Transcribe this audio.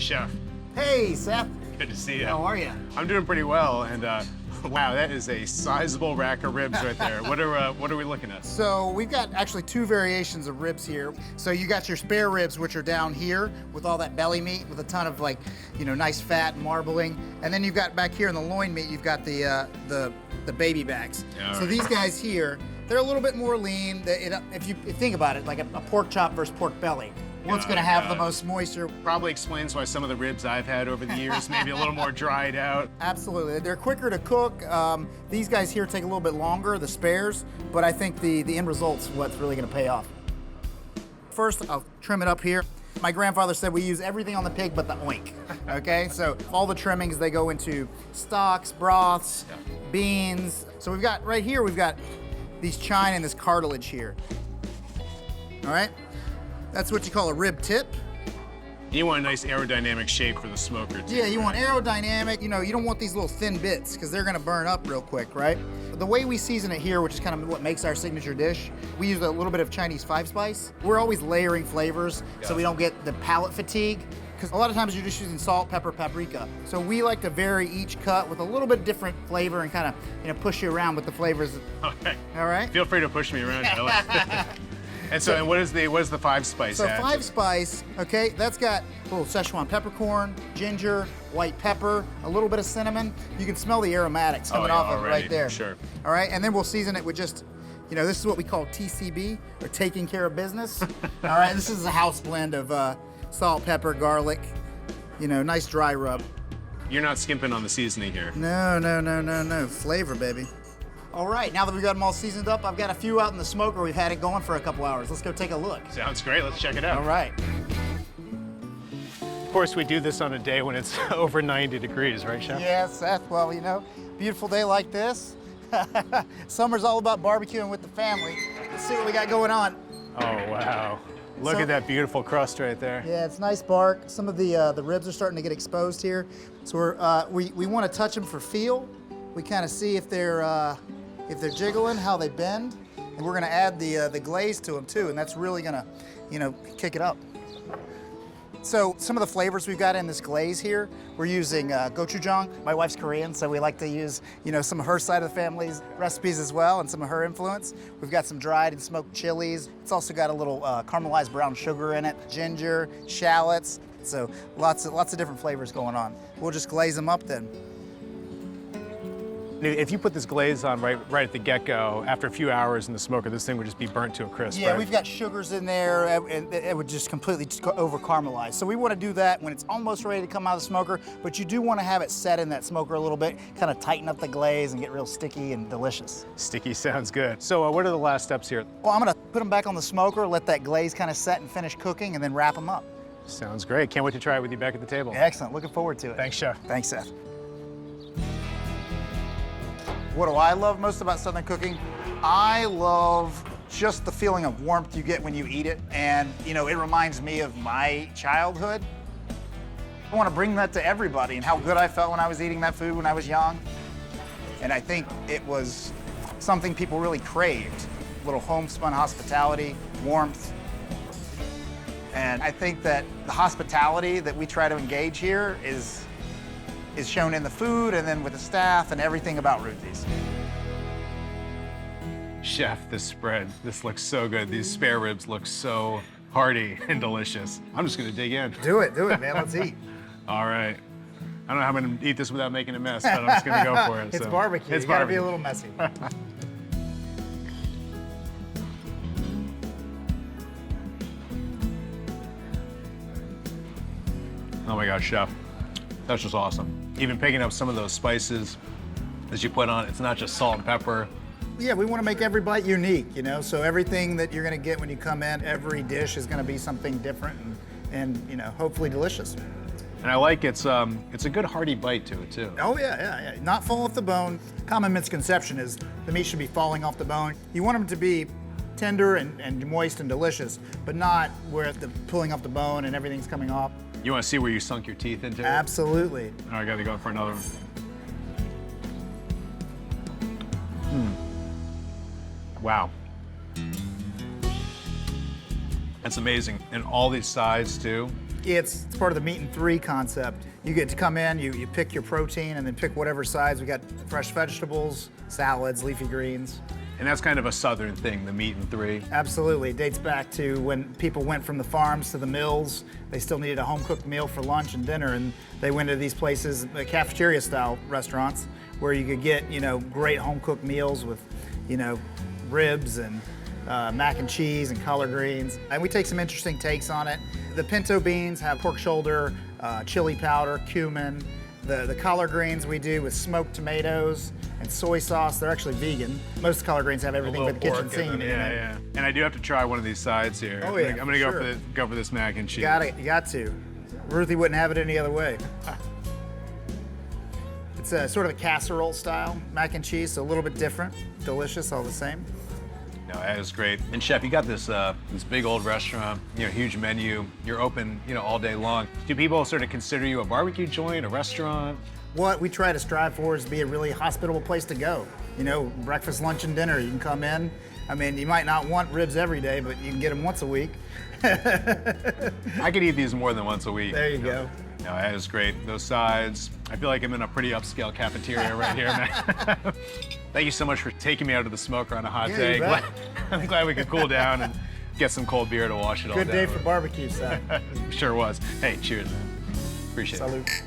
Chef, Hey, Seth. good to see you. How are you? I'm doing pretty well, and wow, that is a sizable rack of ribs right there. What are we looking at? So we've got actually two variations of ribs here. So you got your spare ribs, which are down here with all that belly meat with a ton of nice fat and marbling. And then you've got back here in the loin meat, you've got the baby backs. All So right. these guys here, they're a little bit more lean. If you think about it, like a pork chop versus pork belly, what's gonna have the most moisture? Probably explains why some of the ribs I've had over the years maybe a little more dried out. Absolutely, they're quicker to cook. These guys here take a little bit longer, the spares, but I think the end result's what's really gonna pay off. First, I'll trim it up here. My grandfather said we use everything on the pig but the oink, okay? So all the trimmings, they go into stocks, broths, beans. So we've got, right here, we've got these chine and this cartilage here. All right? That's what you call a rib tip. You want a nice aerodynamic shape for the smoker too. Yeah, you want aerodynamic. You don't want these little thin bits because they're gonna burn up real quick, right? The way we season it here, which is kind of what makes our signature dish, we use a little bit of Chinese 5-spice. We're always layering flavors so we don't get the palate fatigue. Because a lot of times you're just using salt, pepper, paprika. So we like to vary each cut with a little bit different flavor and kind of push you around with the flavors. Okay. All right? Feel free to push me around. And what is the 5-spice? So add? 5-spice, okay, that's got a little Szechuan peppercorn, ginger, white pepper, a little bit of cinnamon. You can smell the aromatics coming yeah, off of it already, right there. sure. All right, and then we'll season it with just, this is what we call TCB, or taking care of business. All right, this is a house blend of salt, pepper, garlic, nice dry rub. You're not skimping on the seasoning here. No, flavor, baby. All right, now that we've got them all seasoned up, I've got a few out in the smoker. We've had it going for a couple hours. Let's go take a look. Sounds great. Let's check it out. All right. Of course, we do this on a day when it's over 90 degrees, right, Chef? Yeah, Seth, well, beautiful day like this. Summer's all about barbecuing with the family. Let's see what we got going on. Oh, wow. Look So- at that beautiful crust right there. Yeah, it's nice bark. Some of the ribs are starting to get exposed here. So we want to touch them for feel. We kind of see if they're jiggling, how they bend. And we're gonna add the glaze to them too, and that's really gonna, kick it up. So some of the flavors we've got in this glaze here, we're using gochujang. My wife's Korean, so we like to use, some of her side of the family's recipes as well, and some of her influence. We've got some dried and smoked chilies. It's also got a little caramelized brown sugar in it, ginger, shallots. So lots of different flavors going on. We'll just glaze them up then. If you put this glaze on right at the get-go, after a few hours in the smoker, this thing would just be burnt to a crisp, Yeah, right? we've got sugars in there, and it would just completely over caramelize. So we want to do that when it's almost ready to come out of the smoker, but you do want to have it set in that smoker a little bit, kind of tighten up the glaze and get real sticky and delicious. Sticky sounds good. So what are the last steps here? Well, I'm gonna put them back on the smoker, let that glaze kind of set and finish cooking, and then wrap them up. Sounds great. Can't wait to try it with you back at the table. Excellent, looking forward to it. Thanks, Chef. Thanks, Seth. What do I love most about Southern cooking? I love just the feeling of warmth you get when you eat it. And, it reminds me of my childhood. I want to bring that to everybody and how good I felt when I was eating that food when I was young. And I think it was something people really craved. A little homespun hospitality, warmth. And I think that the hospitality that we try to engage here is shown in the food and then with the staff and everything about Ruthie's. Chef, this spread, this looks so good. These spare ribs look so hearty and delicious. I'm just gonna dig in. Do it, man, let's eat. All right. I don't know how I'm gonna eat this without making a mess, but I'm just gonna go for it. It's so. barbecue, It's you gotta be barbecue. a little messy. Oh my gosh, Chef. That's just awesome. Even picking up some of those spices that you put on, it's not just salt and pepper. Yeah, we want to make every bite unique, so everything that you're gonna get when you come in, every dish is gonna be something different and hopefully delicious. And I like it's a good hearty bite to it too. Oh yeah. Not fall off the bone. Common misconception is the meat should be falling off the bone. You want them to be tender and moist and delicious, but not where the pulling off the bone and everything's coming off. You want to see where you sunk your teeth into it? Absolutely. Oh, I gotta go for another one. Wow. That's amazing. And all these sides too. It's part of the meat and three concept. You get to come in, you pick your protein, and then pick whatever sides. We got fresh vegetables, salads, leafy greens. And that's kind of a southern thing, the meat and three. Absolutely. It dates back to when people went from the farms to the mills. They still needed a home-cooked meal for lunch and dinner, and they went to these places, cafeteria-style restaurants, where you could get, great home-cooked meals with, ribs and mac and cheese and collard greens. And we take some interesting takes on it. The pinto beans have pork shoulder, chili powder, cumin. The collard greens we do with smoked tomatoes and soy sauce. They're actually vegan. Most collard greens have everything but the kitchen sink. Yeah. And I do have to try one of these sides here. Oh, yeah, I'm gonna sure. go for this mac and cheese. You got to. Ruthie wouldn't have it any other way. It's a sort of a casserole style mac and cheese, so a little bit different, delicious, all the same. No, that is great. And chef, you got this this big old restaurant, huge menu. You're open, all day long. Do people sort of consider you a barbecue joint, a restaurant? What we try to strive for is to be a really hospitable place to go. Breakfast, lunch, and dinner. You can come in. I mean, you might not want ribs every day, but you can get them once a week. I could eat these more than once a week. There you go. No, that is great. Those sides. I feel like I'm in a pretty upscale cafeteria right here, man. Thank you so much for taking me out of the smoker on a hot day. You bet. I'm glad we could cool down and get some cold beer to wash it all down. Good day for barbecue, Seth. Sure was. Hey, cheers, man. Appreciate it. Salute.